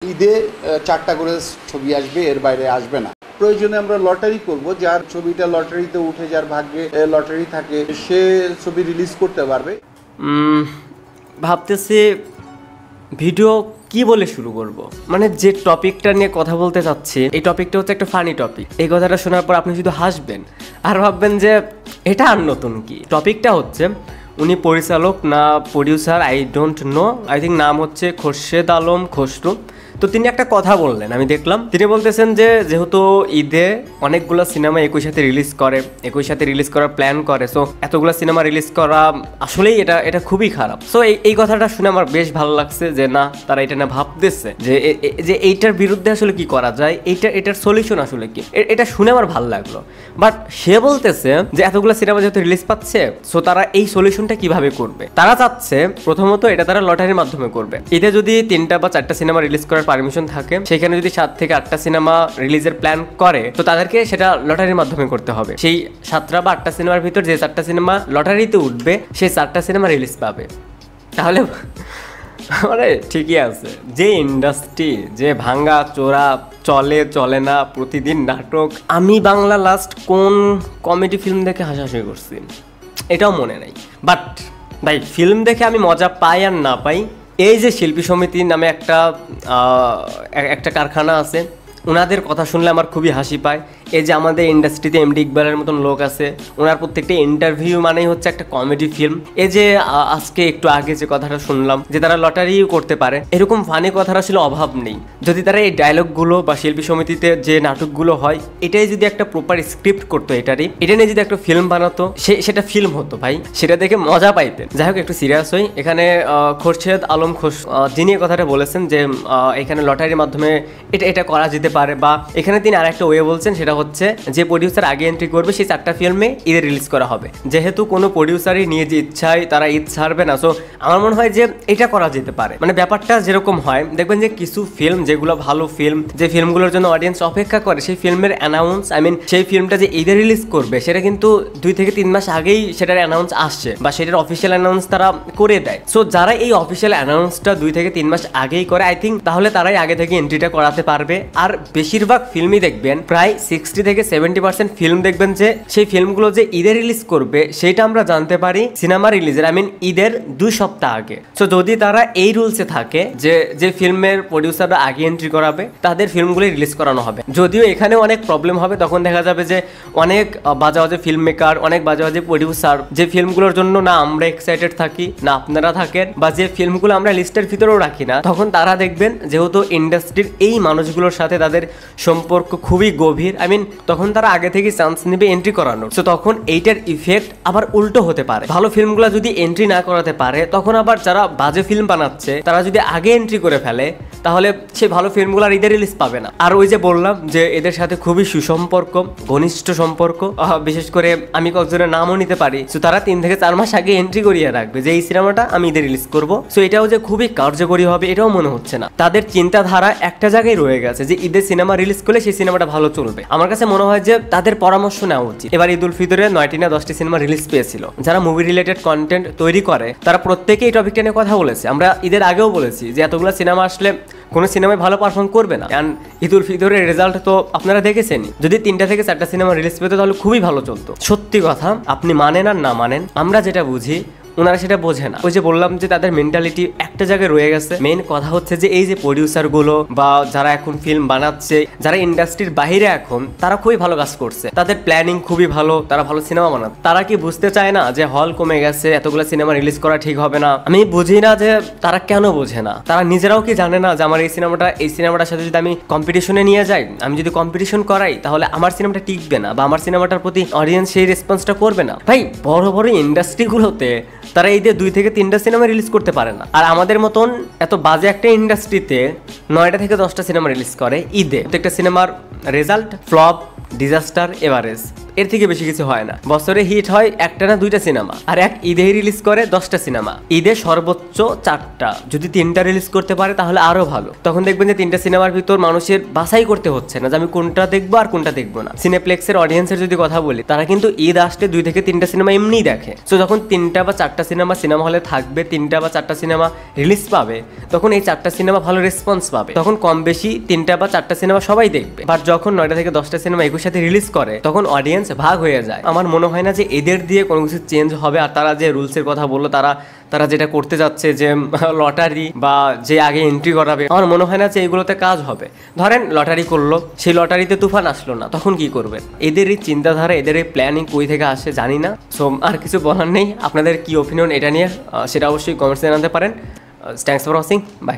ঈদে 4টা করে ছবি আসবে, এর বাইরে আসবে না। প্রয়োজনে আমরা লটারি করব, যার ছবিটা লটারিতে উঠে, যার ভাগ্যে লটারি থাকে সে ছবি রিলিজ করতে পারবে। ভাবতেছি ভিডিও কি বলে শুরু করব, মানে যে টপিকটা নিয়ে কথা বলতে চাচ্ছি এই টপিকটা হচ্ছে একটা ফানি টপিক। এই কথাটা শোনার পর আপনি শুধু হাসবেন আর ভাববেন যে এটা আর নতুন কি। টপিকটা হচ্ছে, উনি পরিচালক না producer I don't know, I think নাম হচ্ছে খোরশেদ আলম খসরু। তো তিনি একটা কথা বললেন, আমি দেখলাম তিনি বলতেছেন যে যেহেতু ঈদে অনেকগুলো সিনেমা একই সাথে রিলিজ করার প্ল্যান করে, সো এতগুলো সিনেমা রিলিজ করা আসলেই এটা খুবই খারাপ। সো এই কথাটা শুনে আমার বেশ ভালো লাগছে যে না, তারা এটা না ভাবতেছে যে এইটার বিরুদ্ধে আসলে কি করা যায়, এটার সলিউশন আসলে কি। এটা শুনে আমার ভালো লাগলো। বাট সে বলতেছে যে এতগুলো সিনেমা যেহেতু রিলিজ পাচ্ছে, সো তারা এই সলিউশনটা কিভাবে করবে। তারা চাচ্ছে প্রথমত এটা তারা লটারির মাধ্যমে করবে। ঈদে যদি 3টা বা 4টা সিনেমা রিলিজ করার পারমিশন থাকে, সেখানে যদি 7 থেকে 8টা সিনেমা রিলিজের প্ল্যান করে, তো তাদেরকে সেটা লটারির মাধ্যমে করতে হবে। সেই 7টা বা 8টা সিনেমার ভিতর যে 4টা সিনেমা লটারিতে উঠবে, সেই 4টা সিনেমা রিলিজ পাবে। তাহলে মানে ঠিকই আছে। যে ইন্ডাস্ট্রি যে ভাঙ্গা চোরা চলে না, প্রতিদিন নাটক। আমি বাংলা লাস্ট কোন কমেডি ফিল্ম দেখে হাসাহাসি করছি এটাও মনে নেই। বাট ভাই, ফিল্ম দেখে আমি মজা পাই আর না পাই, এই যে শিল্পী সমিতি নামে একটা কারখানা আছে, ওনাদের কথা শুনলে আমার খুবই হাসি পায়। এই যে আমাদের ইন্ডাস্ট্রিতে এমডি ইকবালের মতন লোক আছে, ওনার প্রত্যেকটা ইন্টারভিউ মানেই হচ্ছে একটা কমেডি ফিল্ম। এই যে আজকে একটু আগে যে কথাটা শুনলাম যে তারা লটারিও করতে পারে, এরকম ফানি কথার আসলে অভাব নেই। যদি তারা এই ডায়লগগুলো বা শিল্পী সমিতিতে যে নাটকগুলো হয়, এটাই যদি একটা প্রপার স্ক্রিপ্ট করতো, এটা নিয়ে যদি একটা ফিল্ম বানাতো, সেটা ফিল্ম হতো ভাই, সেটা দেখে মজা পাইতেন। যাই হোক, একটু সিরিয়াস হই। এখানে খোরশেদ আলম যিনি কথাটা বলেছেন যে এখানে লটারির মাধ্যমে এটা করা যেতে পারে, বা এখানে তিনি আরেকটা ওয়ে বলছেন, সেটা হচ্ছে যে প্রডিউসার আগে এন্ট্রি করবে সেই 4টা ফিল্মে ঈদে রিলিজ করা হবে। যেহেতু কোনো প্রডিউসারই নিয়ে যে ইচ্ছায় তারা ঈদ ছাড়বে না, সো আমার মনে হয় যে এটা করা যেতে পারে। মানে ব্যাপারটা যেরকম হয়, দেখবেন যে কিছু ফিল্ম যেগুলো ভালো ফিল্ম, যে ফিল্মগুলোর জন্য অডিয়েন্স অপেক্ষা করে, সেই ফিল্মের অ্যানাউন্স, সেই ফিল্মটা যে ঈদে রিলিজ করবে সেটা কিন্তু 2 থেকে 3 মাস আগেই সেটার অ্যানাউন্স আসছে, বা সেটার অফিসিয়াল অ্যানাউন্স তারা করে দেয়। সো যারা এই অফিসিয়াল অ্যানাউন্সটা 2 থেকে 3 মাস আগেই করে, আই থিঙ্ক তাহলে তারাই আগে থেকে এন্ট্রিটা করাতে পারবে। আর বেশিরভাগ ফিল্মই দেখবেন, প্রায় 60 থেকে 70% ফিল্ম দেখবেন যে সেই ফিল্মগুলো যে ঈদে রিলিজ করবে সেটা আমরা জানতে পারি সিনেমা রিলিজের ঈদের 2 সপ্তাহ আগে। সো যদি তারা এই রুলসে থাকে যে ফিল্মের প্রডিউসাররা আগে এন্ট্রি করাবে, তাদের ফিল্মগুলো রিলিজ করানো হবে। যদিও এখানে অনেক প্রবলেম হবে, তখন দেখা যাবে যে অনেক বাজে ফিল্ম মেকার, অনেক বাজে প্রডিউসার, যে ফিল্মগুলোর জন্য না আমরা এক্সাইটেড থাকি না আপনারা থাকেন, বা যে ফিল্মগুলো আমরা লিস্টের ভিতরেও রাখি না, তখন তারা দেখবেন যেহেতু ইন্ডাস্ট্রির এই মানুষগুলোর সাথে তাদের সম্পর্ক খুবই গভীর, তখন তারা আগে থেকে চান্স নেবে এন্ট্রি করানোর। সো তখন এইটার ইফেক্ট আবার উল্টো হতে পারে। ভালো ফিল্মগুলো যদি এন্ট্রি না করাতে পারে, তখন আবার যারা বাজে ফিল্ম বানাচ্ছে তারা যদি আগে এন্ট্রি করে ফেলে, তাহলে সেই ভালো ফিল্মগুলো আর ঈদের রিলিজ পাবে না। আর ওই যে বললাম যে এদের সাথে খুবই সুসম্পর্ক, ঘনিষ্ঠ সম্পর্ক, বিশেষ করে আমি কয়েকজনের নামও নিতে পারি। সো তারা 3 থেকে 4 মাস আগে এন্ট্রি করিয়ে রাখবে যে এই সিনেমাটা আমি ঈদে রিলিজ করবো। সো এটাও যে খুবই কার্যকরী হবে এটাও মনে হচ্ছে না। তাদের চিন্তাধারা একটা জায়গায় রয়ে গেছে যে ঈদের সিনেমা রিলিজ করলে সেই সিনেমাটা ভালো চলবে। আমার কাছে মনে হয় যে তাদের পরামর্শ নেওয়া উচিত। এবার ঈদ উল ফিতরে 9টি না 10টি সিনেমা রিলিজ পেয়েছিল। যারা মুভি রিলেটেড কন্টেন্ট তৈরি করে তারা প্রত্যেকেই এই টপিকটা নিয়ে কথা বলেছে। আমরা ঈদের আগেও বলেছি যে এতগুলো সিনেমা আসলে কোনো সিনেমায় ভালো পারফর্ম করবে না। কারণ ঈদ উল ফিতরের রেজাল্ট তো আপনারা দেখেছেনই। যদি 3টা থেকে 4টা সিনেমা রিলিজ পেতো তাহলে খুবই ভালো চলতো। সত্যি কথা, আপনি মানেন আর না মানেন, আমরা যেটা বুঝি ওনারা সেটা বোঝে না। ওই যে বললাম যে তাদের মেন্টালিটি একটা জায়গায় রয়ে গেছে। মেইন কথা হচ্ছে যে এই যে প্রডিউসার গুলো বা যারা এখন ফিল্ম বানাচ্ছে, যারা ইন্ডাস্ট্রির বাইরে এখন, তারা খুবই ভালো কাজ করছে, তাদের প্ল্যানিং খুবই ভালো, তারা ভালো সিনেমা বানাচ্ছে। তারা কি বুঝতে চায় না যে হল কমে গেছে, এতগুলো সিনেমা রিলিজ করা ঠিক হবে না? আমি বুঝি না যে তারা কেন বোঝে না। তারা নিজেরাও কি জানে না যে আমার এই সিনেমাটার সাথে যদি আমি কম্পিটিশনে নিয়ে যাই, আমি যদি কম্পিটিশন করাই, তাহলে আমার সিনেমাটা টিকবে না, বা আমার সিনেমাটার প্রতি অডিয়েন্স সেই রেসপন্সটা করবে না। ভাই, বড় বড় ইন্ডাস্ট্রিগুলোতে তারা ঈদে 2 থেকে 3টা সিনেমা রিলিজ করতে পারে না। আর আমাদের মতন এত বাজে একটা ইন্ডাস্ট্রিতে 9টা থেকে 10টা সিনেমা রিলিজ করে ঈদে। প্রত্যেকটা সিনেমার রেজাল্ট ফ্লপ, ডিজাস্টার, এভারেজ, এর থেকে বেশি কিছু হয় না। বছরে হিট হয় একটা না দুইটা সিনেমা, আর এক ঈদে রিলিজ করে 10টা সিনেমা, ঈদে সর্বোচ্চ 4টা, যদি 3টা রিলিজ করতে পারে তাহলে আরো ভালো। তখন দেখবেন যে 3টা সিনেমার ভিতর মানুষের বাছাই করতে হচ্ছে না যে আমি কোনটা দেখবো আর কোনটা দেখবো না। সিনেপ্লেক্সের অডিয়েন্সের যদি কথা বলি, তারা কিন্তু ঈদ আসতে 2 থেকে 3টা সিনেমা এমনিই দেখে। সো যখন 3টা বা 4টা সিনেমা হলে থাকবে, 3টা বা 4টা সিনেমা রিলিজ পাবে, তখন এই 4টা সিনেমা ভালো রেসপন্স পাবে, তখন কম বেশি 3টা বা 4টা সিনেমা সবাই দেখবে। বাট যখন 9টা থেকে 10টা সিনেমা একই সাথে রিলিজ করে, তখন অডিয়েন্স ভাগ হয়ে যায়। আমার মনে হয় না যে এদের দিয়ে কোনো কিছু চেঞ্জ হবে। আর তারা যে রুলসের কথা বললো, তারা যেটা করতে যাচ্ছে যে লটারি বা যে আগে এন্ট্রি করাবে, আমার মনে হয় না যে এগুলোতে কাজ হবে। ধরেন লটারি করলো, সেই লটারিতে তুফান আসলো না, তখন কি করবেন? এদের এই চিন্তাধারা, এদের এই প্ল্যানিং কই থেকে আসে জানি না। সো আর কিছু বলার নেই। আপনাদের কি ওপিনিয়ন এটা নিয়ে সেটা অবশ্যই কমেন্টসে জানাতে পারেন। Thanks for watching, by.